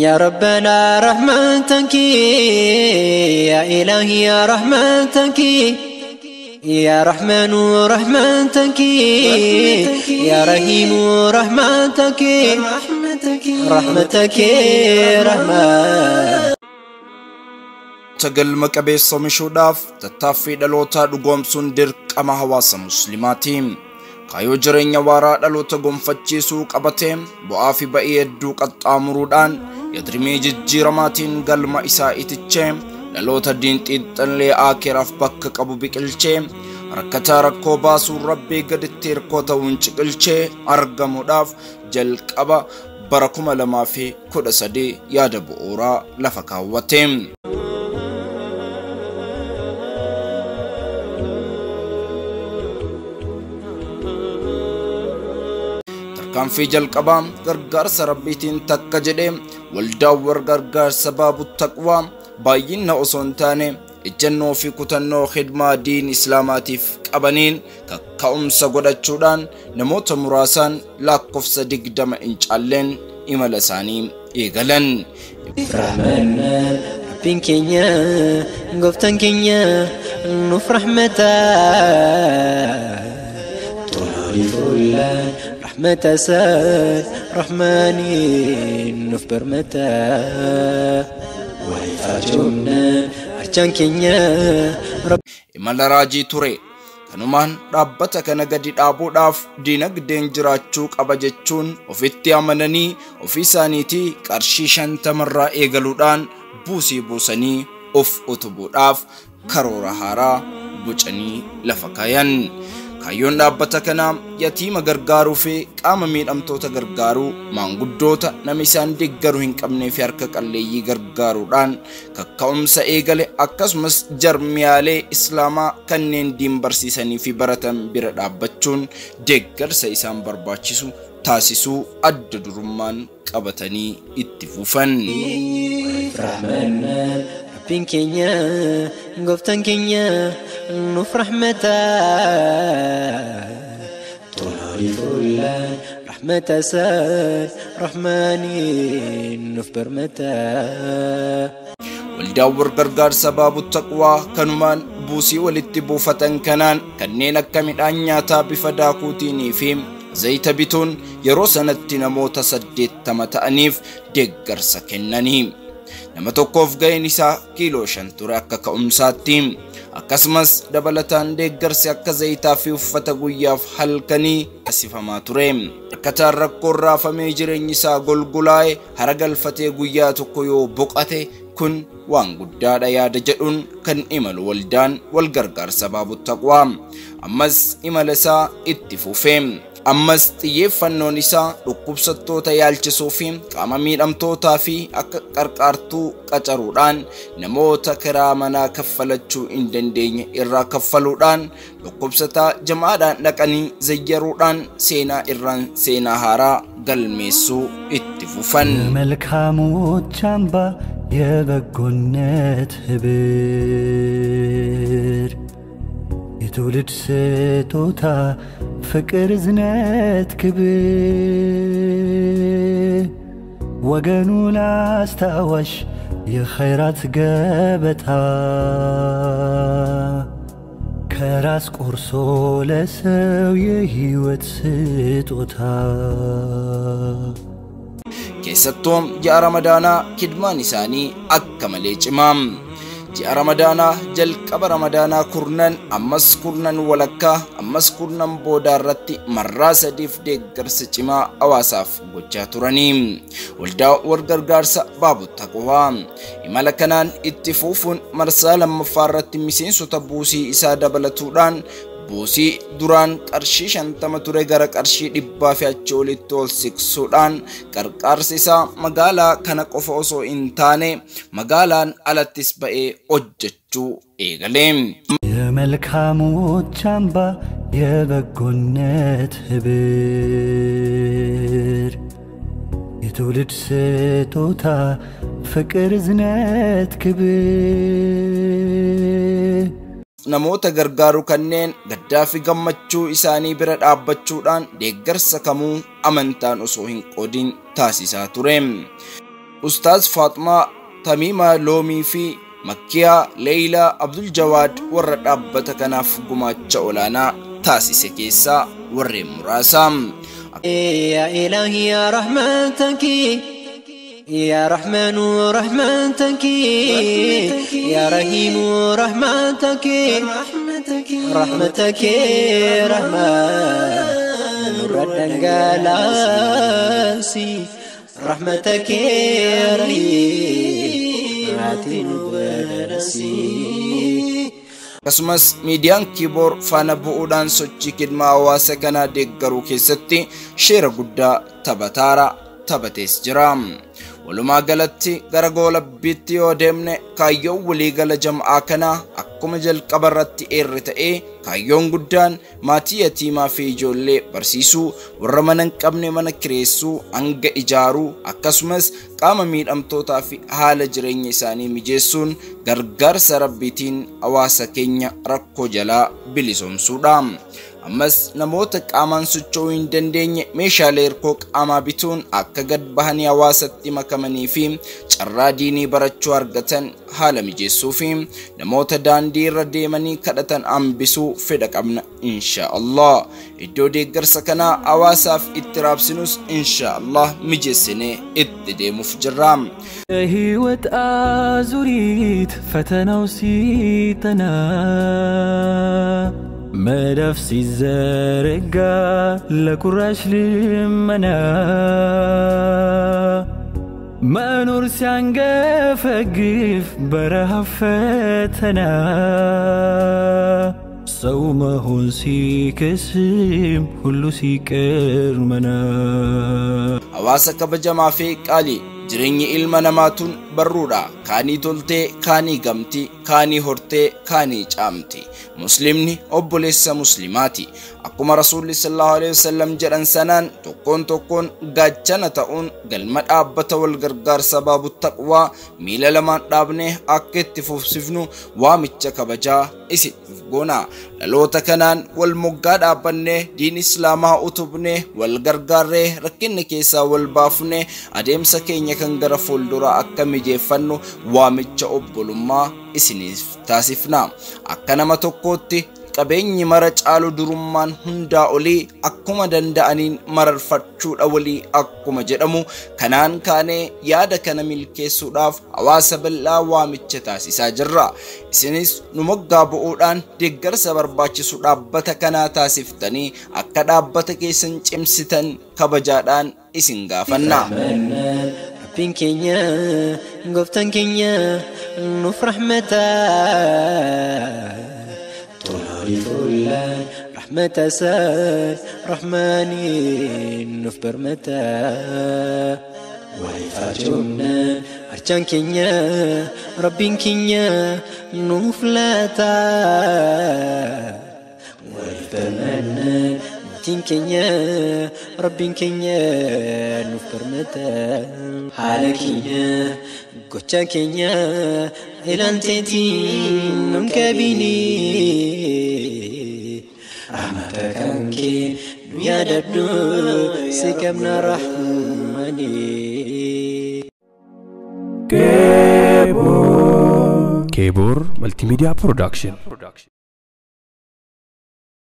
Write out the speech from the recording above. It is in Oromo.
يا ربنا رحمتك يا إلهي يا رحمتك يا رحمن رحمتك يا رحيم رحمتك رحمتك رحمن تقل مكبي سمشو داف تتافي دلوتا دقوم سندر كما هواس مسلماتيم كايو جرين يوارا دلوتا قوم فتشيسو قبتيم بوافي بأي الدوك التامرودان يدرمي ججيرماتين قلما إسائتيتشيم دلوتا دين تيدتن آكراف بك قبو بكالشيم ركتا ركو باسو ربي قد التيركوتا ونشكالشي أرقمو داف جل قبا بركم لما في كود سدي يادبو أورا لفكاواتيم كان في جل قبام غرغر سربيتين تكجدم والداور غرغر سباب التقوى باينا أصنتاني الجنو في كتنو خدمة دين إسلاماتي قبنين كأم سقودة نموت مراسان لا كف صديق دم إنشالن إمالساني إيغلن رحمنا ربين كينيا قفتن كينيا نفرح متى طلالي فلان رحمة ساد رحماني نفبر متى ويفاجئنا أرجان كينيا رب إمال راجي توري كنمان ربطك نجدي أبو داف دينك دينجراتشوك أبجتشون وفيتي أمنني وفي سانيتي كارشيشان تمرة إيغلودان بوسي بوساني أف أتبو داف كارورا هارا بوچاني لفكاين كايون ربطكنا يتيم غرغارو في قام ميدمتوتا غرغارو مانغودوتا نميسان ديغرو هنقمني في اركك اللي غرغارو دان ككوم سايغلي اكسمس جرميالي اسلاما كنين دين برسيساني في برتم بردابچون ديغر سايسان برباچيسو تاسيسو اددرمان قبتني اتفوفن رحمنا ربين كينيا قفتن كينيا نفرح متى طلالي فلان رحمة ساد رحماني نفبر متى والداور غرغار سباب التقوى كنمان بوسي والاتبو فتن كنان كنين كمين أنياتا بفداكوتيني فيم زيت بيتون يروسنت نموت سديت تمتأنيف ديگر سكننيم nama tokkoof ga'een isaa kiiloo 5 ture akka ka'umsaatti akkasumas dabalatan deeggarsi akka zayitaa fi uffata guyyaaf halkanii asifamaa ture rakkataan rakkoo raafamee jireenyi isaa golgulaa'e hara galfatee guyyaa tokko yoo boqate kun waan guddaadha yaada jedhuun kan imalu waldaan wal gargaarsa baabut taqwaa ammas imala isaa itti fufee ammas xiyyeeffannoon isaa dhukkubsattoota yaalchisuu fi qaama miidhamtootaa fi akka qarqaartuu qacaruudhaan namoota kiraa manaa kaffalachuu hin dandeenye irraa kaffaluudhaan dhukkubsataa jamaadhaan dhaqanii zayyaruudhaan seenaa irraan seenaa haaraa galmeessuu itti fufan መልካሞች አምባ የበጎነት ህብር የትውልድ ስጦታ ፍቅር ዝነት ክብር ወገኑን አስታዋሽ የኸይራት ገበታ ከራስ ቆርሶ ለሰው የህይወት ስጦታ keessattuu ji'a ramadaanaa kidmaan isaanii akka malee cimaam ji'a ramadaanaa jalqaba ramadaanaa kurnan ammas kurnan walakkaa ammas kurnan boodaarratti marraa sadiif deeggarsa cimaa hawaasaaf gochaa turanii waldaa wal gargaarsa baabut taqwaa imala kanaan itti fufuun marsaa lammaffaarratti miseensota buusii isaa dabalatuudhaan buusii duraan qarshii 50 ture gara qarshii 100 fi achi olitti ol siqsuudhaan qarqaarsi isaa magaalaa kana qofa osoo hin taane magaalaan alattis ba'ee hojjechuu eegale የመልካሞች አምባ የበጎነት ህብር የትውልድ ስጦታ ፍቅር ዝነት ክብር namoota gargaaru kanneen gaddaa fi gammachuu isaanii bira dhaabbachuudhaan deeggarsa kamuu amantaan osoo hin qoodin taasisaa ture Ustaaz Faatmaa Tamiima Loomii fi Makkiyaa Leeyilaa Abdul Jawaad warra dhaabbata kanaaf gumaacha olaanaa taasise keessaa warreen muraasa. يا إلهي يا رحمتك يا رحمن رحمتك يا رحيم رحمتك رحمتك رحمن ردن قلاسي رحمتك رحيم عتين بلسي Akkasumas miidiyaan Kiiboor faana bu'uudhaan sochii kidmaa hawaasa kanaa deeggaruu keessatti shoora guddaa taphatees jira. Walumaa galatti gara goolabbiitti yoo deemne kaayyoon waliigala jam'aa kanaa akkuma jalqaba irratti eerre ta'ee kaayyoon guddaan maatii yatiimaa fi ijoollee barsiisuu, warra mana hin qabne mana kireessuu, hanga ijaaruu, akkasumas qaama miidhamtootaa fi haala jireenya isaanii mijeessuun gargaarsa rabbiitiin hawaasa keenya rakkoo jalaa bilisoomsuudha. Ammas namoota qaamaan socho'uu hin dandeenye meeshaalee hirkoo qaamaa bituun akka gad bahanii hawaasatti makamanii fi carraa diinii barachuu argatan haala mijeessuu fi namoota daandii irra deemanii kadhatan hambisuu fedha qabna inshaallah. Iddoo deeggarsa kanaa hawaasaaf itti raabsinus inshaallah mijeessinee itti deemuuf jirra. ሕይወት አዙሪት ፈተናው ሲጠና መዳፍ ሲዘረጋ ለቁራሽ ልመና መኖር ሲያንገፈግፍ በረሃብ ፈተና ሰው መሆን ሲከስም ሁሉ ሲቀር መና hawaasa kabajamaa fi qaalii jireenyi ilma namaatuun barruudha. Kaanii toltee, kaanii gamti, kaanii hortee, kaanii caamti. Muslimni obboleessa muslimaati. Akkuma Rasuulli sallallahu alaihi wasallam jedhan sanaan tokkoon gaachana ta'uun galma dhaabbata wal gargaarsa baabu taqwaa miila lamaan dhaabnee akka itti fufsifnu waamicha kabajaa isin goona. Dhaloota kanaan wal moggaa dhaabbannee diin islaamaa utubnee wal gargaarree rakkinni keessaa wal baafnee adeemsa keenya kan gara fuulduraa akka mijeeffannu waamicha obbolummaa isiniif taasifna. Akka nama tokkootti qabeenyi mara caalu durummaan hundaa olii akkuma danda'aniin mararfachuudha walii akkuma jedhamu kanaan kaanee yaada kana milkeessuudhaaf hawaasa bal'aa waamicha taasisaa jirra. Isinis nu moggaa bu'uudhaan deeggarsa barbaachisu dhaabbata kanaa taasiftanii akka dhaabbata keessan cimsitan kabajaadhaan isin gaafanna. ربين كينيا قفتن كينيا نوف رحمتا طهاري فلان رحمة سار رحماني نوف برمتا ويفاجونا أرجان كينيا ربين كينيا نوف لاتا ويفرمنا كينيا ربين كينيا نوفر متى حالك كينيا قوتشا كينيا إلانتيتي نمكابيني رحمتك أنكي يا دبدو سكبنا رحماني كيبور ملتي ميديا برودكشن